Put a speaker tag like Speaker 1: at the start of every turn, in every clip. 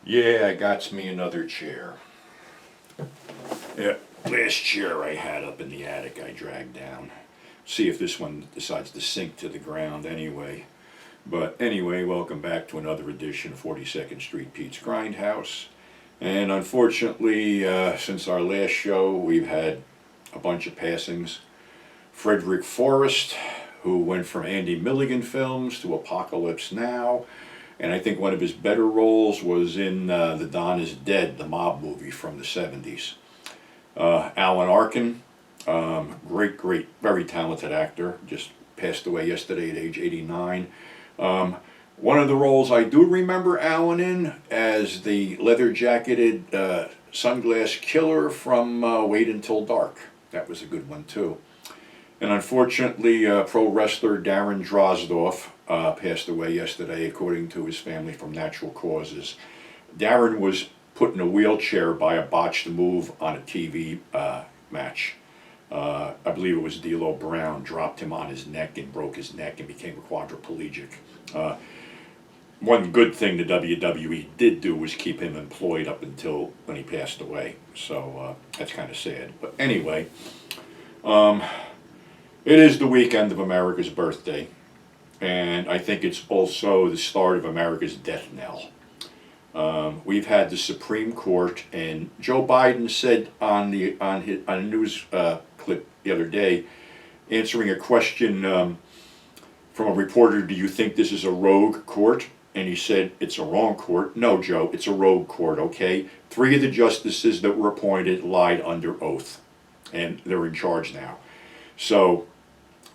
Speaker 1: Yeah, I got me another chair. Yeah, last chair I had up in the attic I dragged down. See if this one decides to sink to the ground anyway. But anyway, welcome back to another edition of 42nd Street Pete's Grindhouse. And unfortunately, since our last show, we've had a bunch of passings. Frederick Forrest, who went from Andy Milligan films to Apocalypse Now. And I think one of his better roles was in The Don is Dead, the mob movie from the 70s. Alan Arkin, great, very talented actor, just passed away yesterday at age 89. One of the roles I do remember Alan in as the leather-jacketed sunglass killer from Wait Until Dark. That was a good one too. And unfortunately, pro wrestler Darren Drozdoff passed away yesterday, according to his family, from natural causes. Darren was put in a wheelchair by a botched move on a TV match. I believe it was D'Lo Brown dropped him on his neck and broke his neck and became a quadriplegic. One good thing the WWE did do was keep him employed up until when he passed away. So that's kind of sad. But anyway, it is the weekend of America's birthday. And I think it's also the start of America's death knell. We've had the Supreme Court, and Joe Biden said on a news clip the other day, answering a question from a reporter, do you think this is a rogue court? And he said, it's a wrong court. No, Joe, it's a rogue court, okay? 3 of the justices that were appointed lied under oath, and they're in charge now. So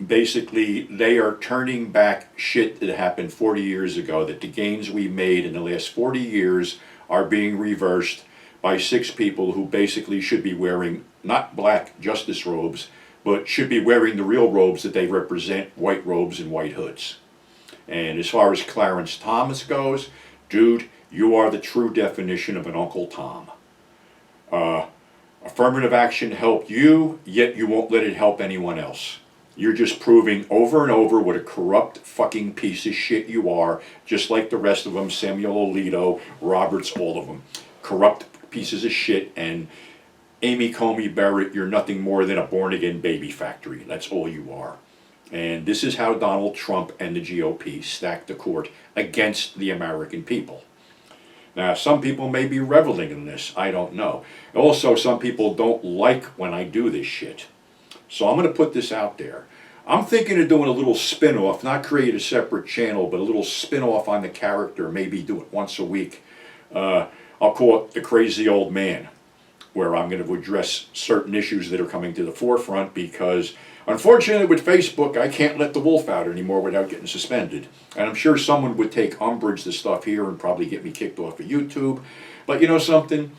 Speaker 1: basically, they are turning back shit that happened 40 years ago, that the gains we made in the last 40 years are being reversed by 6 people who basically should be wearing not black justice robes, but should be wearing the real robes that they represent, white robes and white hoods. And as far as Clarence Thomas goes, dude, you are the true definition of an Uncle Tom. Affirmative action helped you, yet you won't let it help anyone else. You're just proving over and over what a corrupt fucking piece of shit you are, just like the rest of them, Samuel Alito, Roberts, all of them. Corrupt pieces of shit, and Amy Comey Barrett, you're nothing more than a born-again baby factory. That's all you are. And this is how Donald Trump and the GOP stack the court against the American people. Now, some people may be reveling in this, I don't know. Also, some people don't like when I do this shit. So I'm going to put this out there. I'm thinking of doing a little spin-off, not create a separate channel, but a little spin-off on the character, maybe do it once a week. I'll call it The Crazy Old Man, where I'm going to address certain issues that are coming to the forefront, because unfortunately with Facebook, I can't let the wolf out anymore without getting suspended. And I'm sure someone would take umbrage to stuff here and probably get me kicked off of YouTube. But you know something?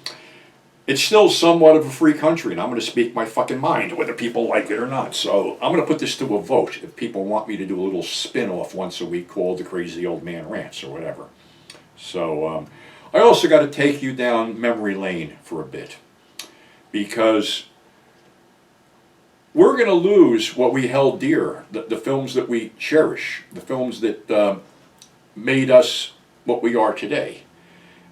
Speaker 1: It's still somewhat of a free country, and I'm going to speak my fucking mind, whether people like it or not. So I'm going to put this to a vote if people want me to do a little spin-off once a week called The Crazy Old Man Rants or whatever. So I also got to take you down memory lane for a bit, because we're going to lose what we held dear, the films that we cherish, the films that made us what we are today.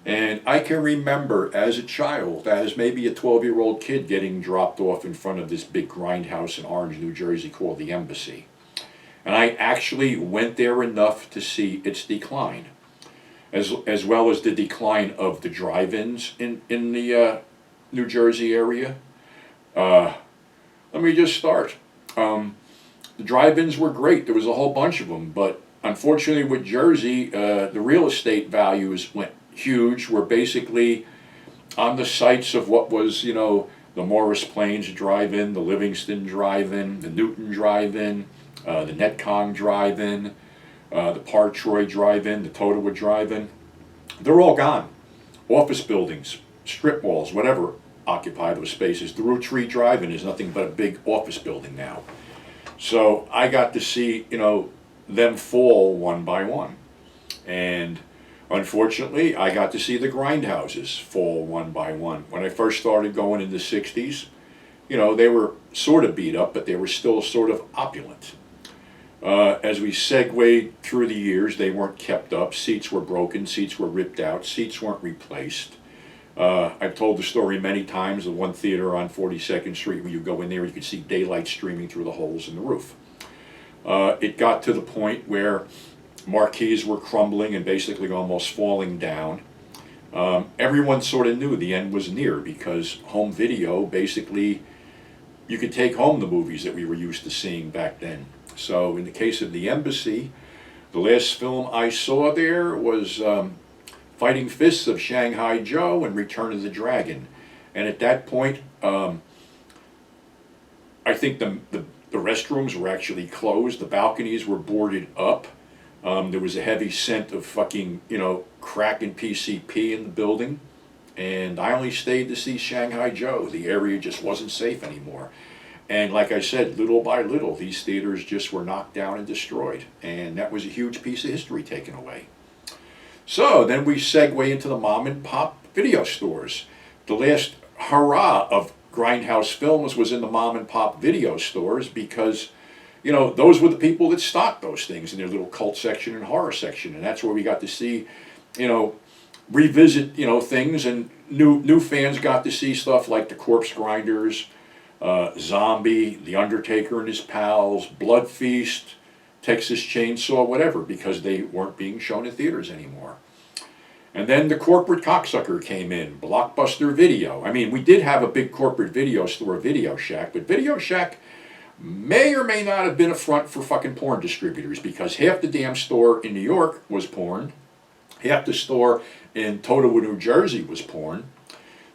Speaker 1: And I can remember as a child, as maybe a 12-year-old kid, getting dropped off in front of this big grindhouse in Orange, New Jersey called the Embassy. And I actually went there enough to see its decline, as well as the decline of the drive-ins in the New Jersey area. Let me just start. The drive-ins were great. There was a whole bunch of them, but unfortunately with Jersey, the real estate values went huge. We're basically on the sites of what was, you know, the Morris Plains Drive-In, the Livingston Drive-In, the Newton Drive-In, the Netcong Drive-In, the Partroy Drive-In, the Totowa Drive-In. They're all gone. Office buildings, strip malls, whatever occupy those spaces. The Route 3 Drive-In is nothing but a big office building now. So I got to see, you know, them fall one by one. And unfortunately, I got to see the Grindhouses fall one by one. When I first started going in the 60s, you know, they were sort of beat up, but they were still sort of opulent. As we segued through the years, they weren't kept up. Seats were broken, seats were ripped out, seats weren't replaced. I've told the story many times of one theater on 42nd Street where you go in there, you could see daylight streaming through the holes in the roof. It got to the point where marquees were crumbling and basically almost falling down. Everyone sort of knew the end was near because home video, basically, you could take home the movies that we were used to seeing back then. So in the case of the Embassy, the last film I saw there was Fighting Fists of Shanghai Joe and Return of the Dragon. And at that point, I think the restrooms were actually closed. The balconies were boarded up. There was a heavy scent of fucking, crack and PCP in the building. And I only stayed to see Shanghai Joe. The area just wasn't safe anymore. And like I said, little by little, these theaters just were knocked down and destroyed. And that was a huge piece of history taken away. So then we segue into the mom and pop video stores. The last hurrah of Grindhouse Films was in the mom and pop video stores because, those were the people that stocked those things in their little cult section and horror section. And that's where we got to see, revisit, things, and new fans got to see stuff like the Corpse Grinders, Zombie, The Undertaker and His Pals, Blood Feast, Texas Chainsaw, whatever, because they weren't being shown in theaters anymore. And then the corporate cocksucker came in, Blockbuster Video. I mean, we did have a big corporate video store, Video Shack, but Video Shack may or may not have been a front for fucking porn distributors because half the damn store in New York was porn, half the store in Totowa, New Jersey was porn.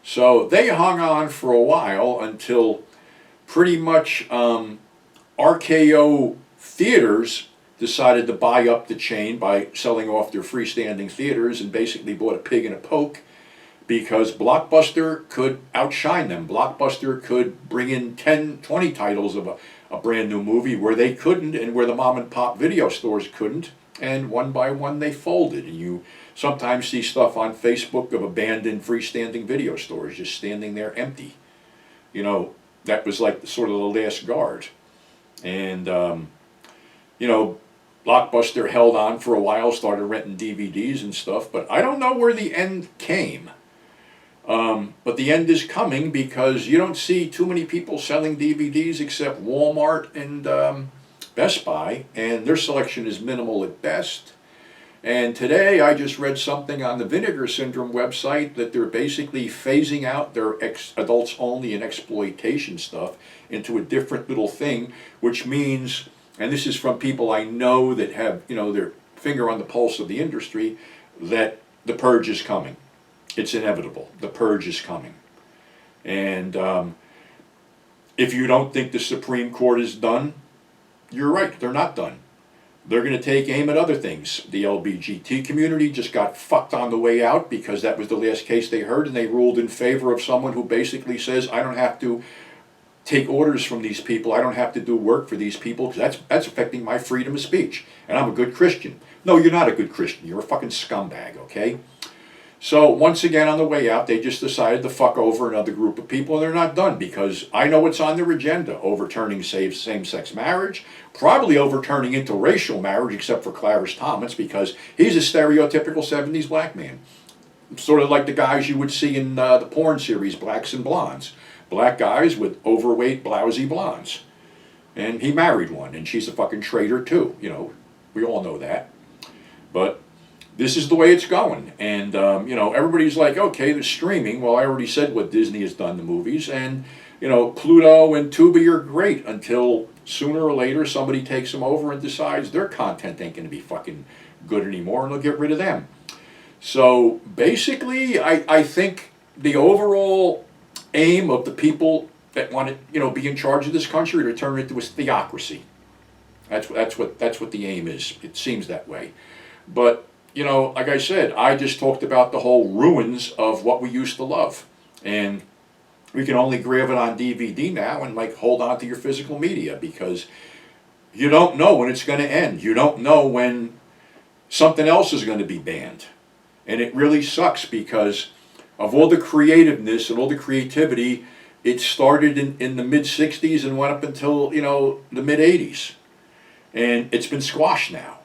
Speaker 1: So they hung on for a while until pretty much RKO Theaters decided to buy up the chain by selling off their freestanding theaters and basically bought a pig in a poke because Blockbuster could outshine them. Blockbuster could bring in 10, 20 titles of a brand new movie where they couldn't and where the mom and pop video stores couldn't. And one by one they folded. And you sometimes see stuff on Facebook of abandoned freestanding video stores just standing there empty. That was like sort of the last guard. And, Blockbuster held on for a while, started renting DVDs and stuff, but I don't know where the end came. But the end is coming because you don't see too many people selling DVDs except Walmart and Best Buy, and their selection is minimal at best. And today I just read something on the Vinegar Syndrome website that they're basically phasing out their adults only and exploitation stuff into a different little thing, which means, and this is from people I know that have, their finger on the pulse of the industry, that the purge is coming. It's inevitable. The purge is coming. And if you don't think the Supreme Court is done, you're right, they're not done. They're going to take aim at other things. The LGBT community just got fucked on the way out because that was the last case they heard, and they ruled in favor of someone who basically says, I don't have to take orders from these people, I don't have to do work for these people because that's affecting my freedom of speech, and I'm a good Christian. No, you're not a good Christian. You're a fucking scumbag, okay? So once again on the way out, they just decided to fuck over another group of people, and they're not done because I know what's on their agenda: overturning same-sex marriage, probably overturning interracial marriage, except for Clarence Thomas because he's a stereotypical 70s black man. Sort of like the guys you would see in the porn series Blacks and Blondes. Black guys with overweight, blousy blondes. And he married one, and she's a fucking traitor too. We all know that. But this is the way it's going. And, everybody's like, okay, they're streaming. Well, I already said what Disney has done to movies. And, Pluto and Tubi are great until sooner or later somebody takes them over and decides their content ain't going to be fucking good anymore, and they'll get rid of them. So basically, I think the overall aim of the people that want to, be in charge of this country to turn it into a theocracy. That's what the aim is. It seems that way. But like I said, I just talked about the whole ruins of what we used to love. And we can only grab it on DVD now and hold on to your physical media because you don't know when it's going to end. You don't know when something else is going to be banned. And it really sucks because of all the creativeness and all the creativity, it started in the mid-'60s and went up until, the mid-'80s. And it's been squashed now.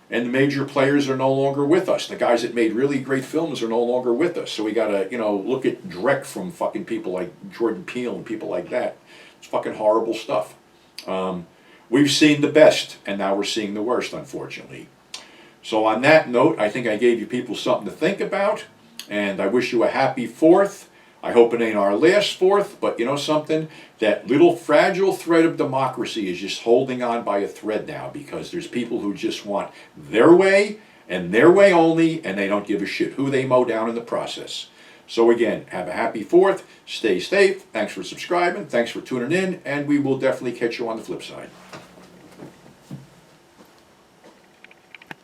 Speaker 1: And the major players are no longer with us. The guys that made really great films are no longer with us. So we gotta, look at direct from fucking people like Jordan Peele and people like that. It's fucking horrible stuff. We've seen the best, and now we're seeing the worst, unfortunately. So on that note, I think I gave you people something to think about, and I wish you a happy 4th. I hope it ain't our last 4th, but you know something? That little fragile thread of democracy is just holding on by a thread now, because there's people who just want their way and their way only, and they don't give a shit who they mow down in the process. So again, have a happy 4th, stay safe, thanks for subscribing, thanks for tuning in, and we will definitely catch you on the flip side.